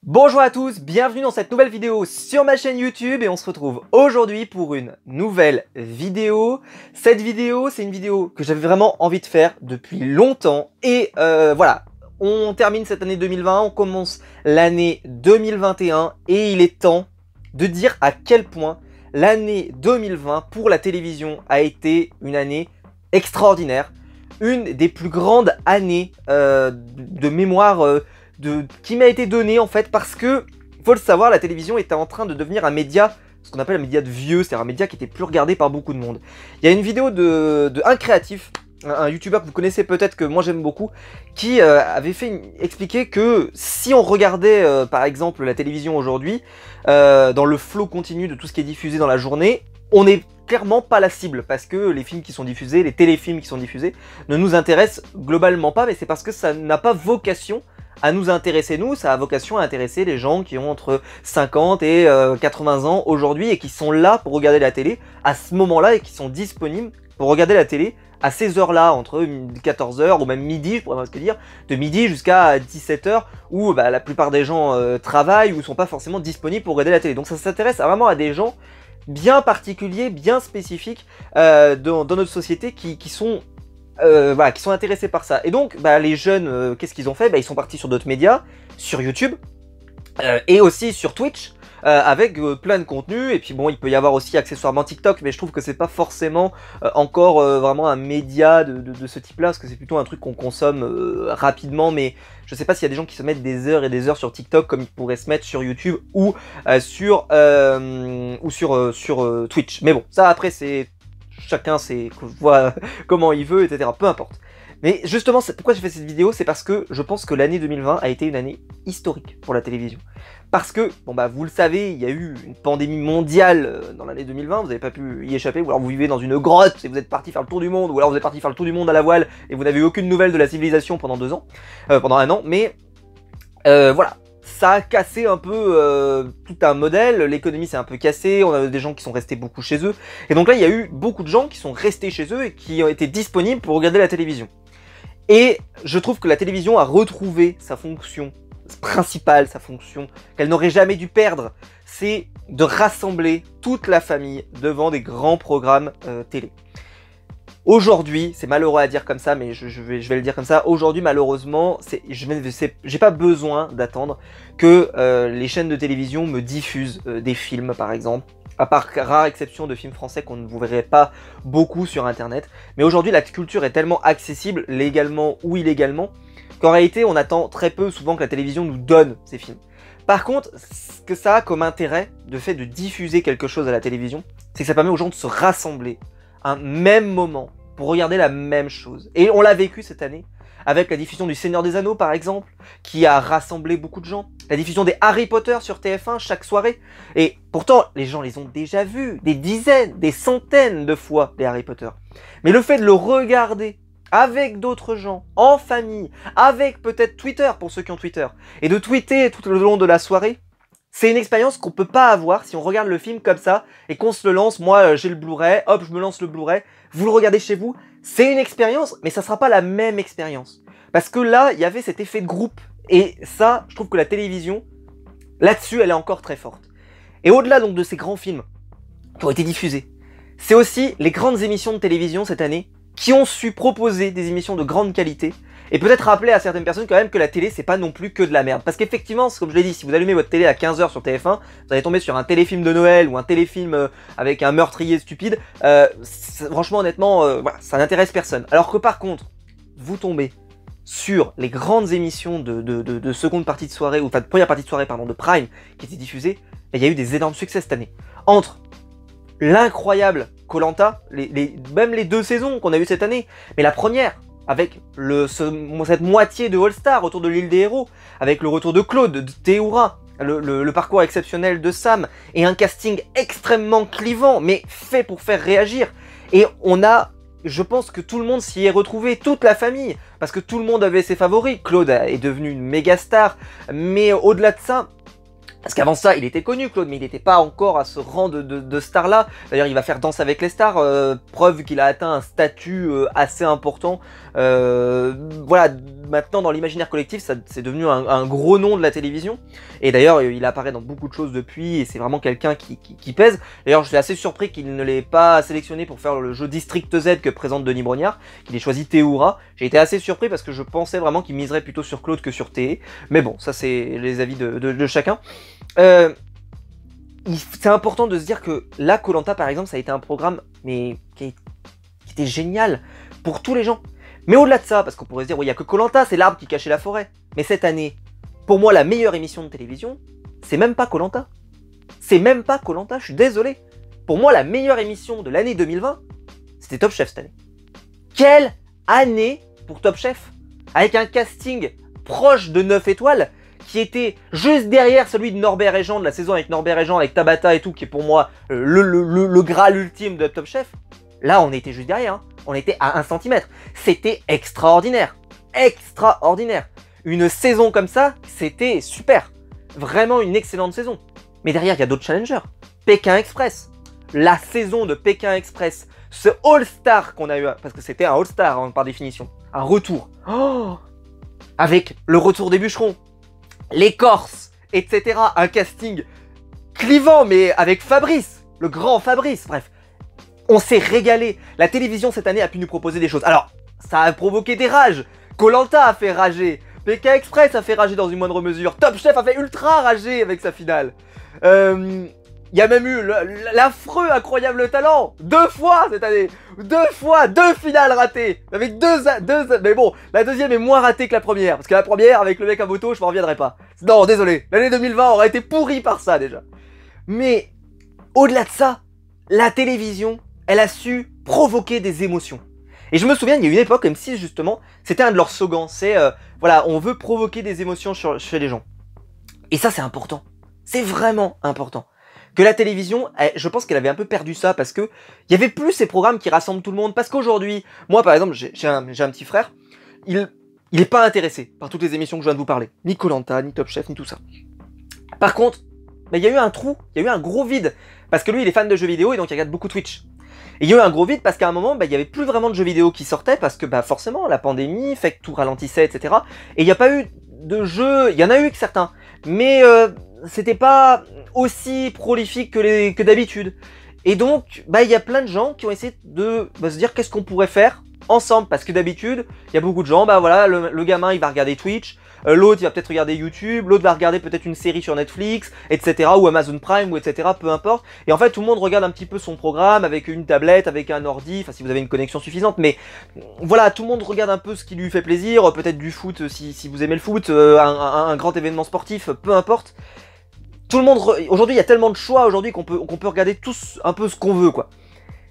Bonjour à tous, bienvenue dans cette nouvelle vidéo sur ma chaîne YouTube et on se retrouve aujourd'hui pour une nouvelle vidéo. Cette vidéo, c'est une vidéo que j'avais vraiment envie de faire depuis longtemps et voilà, on termine cette année 2020, on commence l'année 2021 et il est temps de dire à quel point l'année 2020 pour la télévision a été une année extraordinaire, une des plus grandes années de mémoire qui m'a été donné en fait parce que, faut le savoir, la télévision était en train de devenir un média, ce qu'on appelle un média de vieux, c'est-à-dire un média qui était plus regardé par beaucoup de monde. Il y a une vidéo de un créatif, un youtubeur que vous connaissez peut-être, que moi j'aime beaucoup, qui avait expliqué que si on regardait par exemple la télévision aujourd'hui, dans le flot continu de tout ce qui est diffusé dans la journée, on n'est clairement pas la cible, parce que les films qui sont diffusés, les téléfilms qui sont diffusés, ne nous intéressent globalement pas, mais c'est parce que ça n'a pas vocation à nous intéresser nous, ça a vocation à intéresser les gens qui ont entre 50 et 80 ans aujourd'hui et qui sont là pour regarder la télé à ce moment-là et qui sont disponibles pour regarder la télé à ces heures-là, entre 14h ou même midi, je pourrais presque dire, de midi jusqu'à 17h, où la plupart des gens travaillent ou sont pas forcément disponibles pour regarder la télé. Donc ça s'intéresse vraiment à des gens bien particuliers, bien spécifiques dans notre société qui sont intéressés par ça. Et donc, les jeunes, qu'est-ce qu'ils ont fait? Ils sont partis sur d'autres médias, sur YouTube, et aussi sur Twitch, avec plein de contenus. Et puis bon, il peut y avoir aussi accessoirement TikTok, mais je trouve que c'est pas forcément encore vraiment un média de ce type-là, parce que c'est plutôt un truc qu'on consomme rapidement, mais je sais pas s'il y a des gens qui se mettent des heures et des heures sur TikTok comme ils pourraient se mettre sur YouTube ou sur Twitch. Mais bon, ça après c'est... Chacun voit comment il veut, etc. Peu importe. Mais justement, pourquoi j'ai fait cette vidéo, c'est parce que je pense que l'année 2020 a été une année historique pour la télévision. Parce que, vous le savez, il y a eu une pandémie mondiale dans l'année 2020, vous n'avez pas pu y échapper, ou alors vous vivez dans une grotte et vous êtes parti faire le tour du monde, ou alors vous êtes parti faire le tour du monde à la voile et vous n'avez eu aucune nouvelle de la civilisation pendant pendant un an, mais voilà. Ça a cassé un peu tout un modèle, l'économie s'est un peu cassée, on a des gens qui sont restés beaucoup chez eux. Et donc là, il y a eu beaucoup de gens qui sont restés chez eux et qui ont été disponibles pour regarder la télévision. Et je trouve que la télévision a retrouvé sa fonction principale, sa fonction qu'elle n'aurait jamais dû perdre. C'est de rassembler toute la famille devant des grands programmes télé. Aujourd'hui, c'est malheureux à dire comme ça, mais je vais le dire comme ça. Aujourd'hui, malheureusement, j'ai pas besoin d'attendre que les chaînes de télévision me diffusent des films, par exemple. À part rare exception de films français qu'on ne vous verrait pas beaucoup sur internet. Mais aujourd'hui, la culture est tellement accessible, légalement ou illégalement, qu'en réalité, on attend très peu souvent que la télévision nous donne ces films. Par contre, ce que ça a comme intérêt, de fait de diffuser quelque chose à la télévision, c'est que ça permet aux gens de se rassembler à un même moment pour regarder la même chose. Et on l'a vécu cette année, avec la diffusion du Seigneur des Anneaux par exemple, qui a rassemblé beaucoup de gens, la diffusion des Harry Potter sur TF1 chaque soirée, et pourtant les gens les ont déjà vus, des dizaines, des centaines de fois, les Harry Potter. Mais le fait de le regarder avec d'autres gens, en famille, avec peut-être Twitter pour ceux qui ont Twitter, et de tweeter tout le long de la soirée, c'est une expérience qu'on peut pas avoir si on regarde le film comme ça et qu'on se le lance. Moi, j'ai le Blu-ray, hop, je me lance le Blu-ray. Vous le regardez chez vous, c'est une expérience, mais ça sera pas la même expérience. Parce que là, il y avait cet effet de groupe. Et ça, je trouve que la télévision, là-dessus, elle est encore très forte. Et au-delà donc de ces grands films qui ont été diffusés, c'est aussi les grandes émissions de télévision cette année qui ont su proposer des émissions de grande qualité. Et peut-être rappeler à certaines personnes quand même que la télé c'est pas non plus que de la merde. Parce qu'effectivement, comme je l'ai dit, si vous allumez votre télé à 15h sur TF1, vous allez tomber sur un téléfilm de Noël ou un téléfilm avec un meurtrier stupide. Franchement, honnêtement, ça n'intéresse personne. Alors que par contre, vous tombez sur les grandes émissions de seconde partie de soirée, ou enfin de première partie de soirée, pardon, de Prime, qui étaient diffusées, et il y a eu des énormes succès cette année. Entre l'incroyable Koh-Lanta, même les 2 saisons qu'on a eues cette année, mais la première, avec cette moitié de All-Star autour de l'île des héros, avec le retour de Claude, de Théoura, le parcours exceptionnel de Sam, et un casting extrêmement clivant, mais fait pour faire réagir. Et je pense que tout le monde s'y est retrouvé, toute la famille, parce que tout le monde avait ses favoris. Claude est devenu une méga star, mais au-delà de ça, Parce qu'avant ça, il était connu, Claude, mais il n'était pas encore à ce rang de star-là. D'ailleurs, il va faire Danse avec les stars, preuve qu'il a atteint un statut assez important. Voilà, maintenant, dans l'imaginaire collectif, c'est devenu un gros nom de la télévision. Et d'ailleurs, il apparaît dans beaucoup de choses depuis, et c'est vraiment quelqu'un qui pèse. D'ailleurs, je suis assez surpris qu'il ne l'ait pas sélectionné pour faire le jeu District Z que présente Denis Brognard, qu'il ait choisi Théoura. J'ai été assez surpris parce que je pensais vraiment qu'il miserait plutôt sur Claude que sur Thé. Mais bon, ça c'est les avis de chacun. C'est important de se dire que là, Koh Lanta par exemple, ça a été un programme mais qui était génial pour tous les gens. Mais au-delà de ça, parce qu'on pourrait se dire, oui, il n'y a que Koh Lanta, c'est l'arbre qui cachait la forêt. Mais cette année, pour moi, la meilleure émission de télévision, c'est même pas Koh Lanta. C'est même pas Koh Lanta, je suis désolé. Pour moi, la meilleure émission de l'année 2020, c'était Top Chef cette année. Quelle année pour Top Chef! Avec un casting proche de 9 étoiles, qui était juste derrière celui de Norbert et Jean, de la saison avec Norbert et Jean, avec Tabata et tout, qui est pour moi le Graal ultime de Top Chef. Là, on était juste derrière, hein. On était à 1 centimètre. C'était extraordinaire. Extraordinaire. Une saison comme ça, c'était super. Vraiment une excellente saison. Mais derrière, il y a d'autres challengers. Pékin Express. La saison de Pékin Express. Ce All-Star qu'on a eu, parce que c'était un All-Star hein, par définition. Un retour. Oh, avec le retour des bûcherons. Les Corses, etc. Un casting clivant, mais avec Fabrice, le grand Fabrice, bref. On s'est régalé. La télévision cette année a pu nous proposer des choses. Alors, ça a provoqué des rages. Koh Lanta a fait rager. Pékin Express a fait rager dans une moindre mesure. Top Chef a fait ultra rager avec sa finale. Il y a même eu l'affreux Incroyable Talent 2 fois cette année. 2 fois, 2 finales ratées. Avec deux. Mais bon, la deuxième est moins ratée que la première. Parce que la première, avec le mec à moto, je m'en reviendrai pas. Non, désolé. L'année 2020 aurait été pourrie par ça déjà. Mais, au-delà de ça, la télévision, elle a su provoquer des émotions. Et je me souviens, il y a une époque, M6 justement, c'était un de leurs slogans. C'est, voilà, on veut provoquer des émotions chez les gens. Et ça, c'est important. C'est vraiment important. Que la télévision, je pense qu'elle avait un peu perdu ça parce que il y avait plus ces programmes qui rassemblent tout le monde. Parce qu'aujourd'hui, moi par exemple, j'ai un petit frère, il est pas intéressé par toutes les émissions que je viens de vous parler. Ni Koh Lanta, ni Top Chef, ni tout ça. Par contre, il y a eu un trou, il y a eu un gros vide. Parce que lui, il est fan de jeux vidéo et donc il regarde beaucoup Twitch. Et il y a eu un gros vide parce qu'à un moment, il y avait plus vraiment de jeux vidéo qui sortaient parce que forcément, la pandémie fait que tout ralentissait, etc. Et il n'y a pas eu de jeux, il y en a eu que certains. Mais c'était pas aussi prolifique que d'habitude. Et donc, il y a plein de gens qui ont essayé de se dire qu'est-ce qu'on pourrait faire ensemble. Parce que d'habitude, il y a beaucoup de gens, voilà, le gamin il va regarder Twitch, l'autre il va peut-être regarder YouTube, l'autre va regarder peut-être une série sur Netflix, etc. ou Amazon Prime, ou etc. peu importe. Et en fait, tout le monde regarde un petit peu son programme avec une tablette, avec un ordi, enfin si vous avez une connexion suffisante. Mais voilà, tout le monde regarde un peu ce qui lui fait plaisir, peut-être du foot si vous aimez le foot, un grand événement sportif, peu importe. Tout le monde, aujourd'hui il y a tellement de choix aujourd'hui qu'on peut regarder tous un peu ce qu'on veut quoi.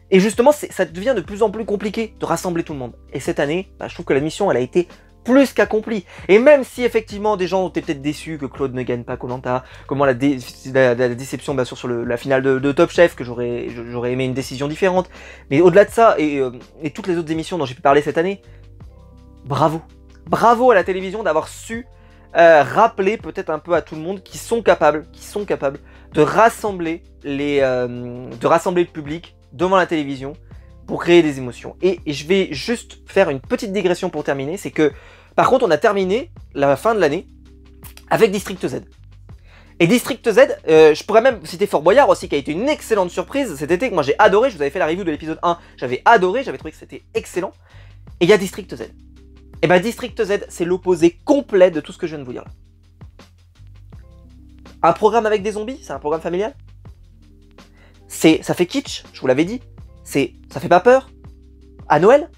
Et justement ça devient de plus en plus compliqué de rassembler tout le monde. Et cette année, je trouve que la mission elle a été plus qu'accomplie. Et même si effectivement des gens étaient peut-être déçus que Claude ne gagne pas Koh Lanta, comment la déception bien sûr sur la finale de Top Chef, que j'aurais aimé une décision différente. Mais au-delà de ça, et toutes les autres émissions dont j'ai pu parler cette année, bravo. Bravo à la télévision d'avoir su rappeler peut-être un peu à tout le monde qui sont capables de rassembler le public devant la télévision pour créer des émotions. Et je vais juste faire une petite digression pour terminer, c'est que par contre on a terminé la fin de l'année avec District Z. Et District Z, je pourrais même citer Fort Boyard aussi qui a été une excellente surprise cet été, que moi j'ai adoré, je vous avais fait la review de l'épisode 1, j'avais adoré, j'avais trouvé que c'était excellent. Et il y a District Z. Et District Z, c'est l'opposé complet de tout ce que je viens de vous dire là. Un programme avec des zombies, c'est un programme familial. Ça fait kitsch, je vous l'avais dit. Ça fait pas peur. À Noël.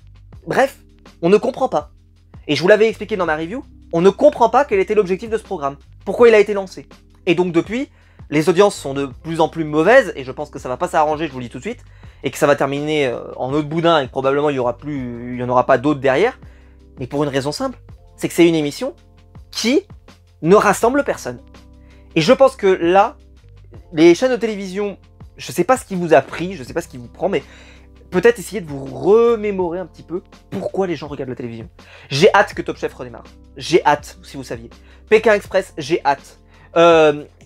Bref, on ne comprend pas. Et je vous l'avais expliqué dans ma review, on ne comprend pas quel était l'objectif de ce programme. Pourquoi il a été lancé. Et donc depuis, les audiences sont de plus en plus mauvaises, et je pense que ça va pas s'arranger, je vous le dis tout de suite, et que ça va terminer en autre boudin, et que probablement il y en aura pas d'autres derrière. Mais pour une raison simple, c'est que c'est une émission qui ne rassemble personne. Et je pense que là, les chaînes de télévision, je sais pas ce qui vous a pris, je sais pas ce qui vous prend, mais peut-être essayer de vous remémorer un petit peu pourquoi les gens regardent la télévision. J'ai hâte que Top Chef redémarre. J'ai hâte, si vous saviez. Pékin Express, j'ai hâte.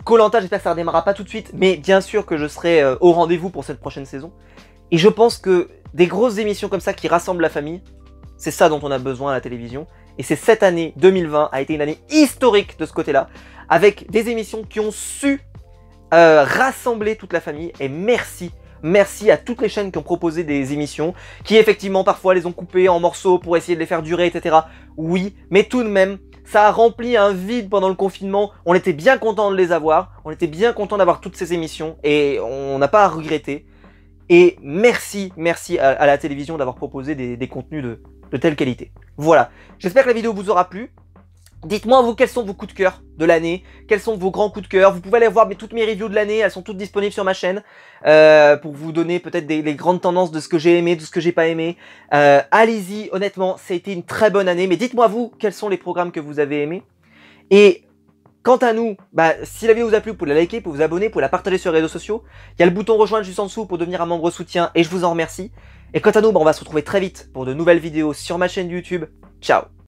Koh-Lanta, j'espère que ça redémarrera pas tout de suite, mais bien sûr que je serai au rendez-vous pour cette prochaine saison. Et je pense que des grosses émissions comme ça qui rassemblent la famille, c'est ça dont on a besoin à la télévision. Et c'est cette année 2020 a été une année historique de ce côté-là, avec des émissions qui ont su rassembler toute la famille. Et merci à toutes les chaînes qui ont proposé des émissions, qui effectivement parfois les ont coupées en morceaux pour essayer de les faire durer, etc. Oui, mais tout de même, ça a rempli un vide pendant le confinement. On était bien content de les avoir, on était bien content d'avoir toutes ces émissions, et on n'a pas à regretter. Et merci à la télévision d'avoir proposé des contenus de telle qualité. Voilà, j'espère que la vidéo vous aura plu. Dites-moi vous quels sont vos coups de cœur de l'année, quels sont vos grands coups de cœur. Vous pouvez aller voir toutes mes reviews de l'année, elles sont toutes disponibles sur ma chaîne pour vous donner peut-être les grandes tendances de ce que j'ai aimé, de ce que j'ai pas aimé. Allez-y, honnêtement, ça a été une très bonne année. Mais dites-moi vous quels sont les programmes que vous avez aimés. Et quant à nous, si la vidéo vous a plu, vous pouvez la liker, vous pouvez vous abonner, vous pouvez la partager sur les réseaux sociaux. Il y a le bouton rejoindre juste en dessous pour devenir un membre soutien et je vous en remercie. Et quant à nous, on va se retrouver très vite pour de nouvelles vidéos sur ma chaîne YouTube. Ciao!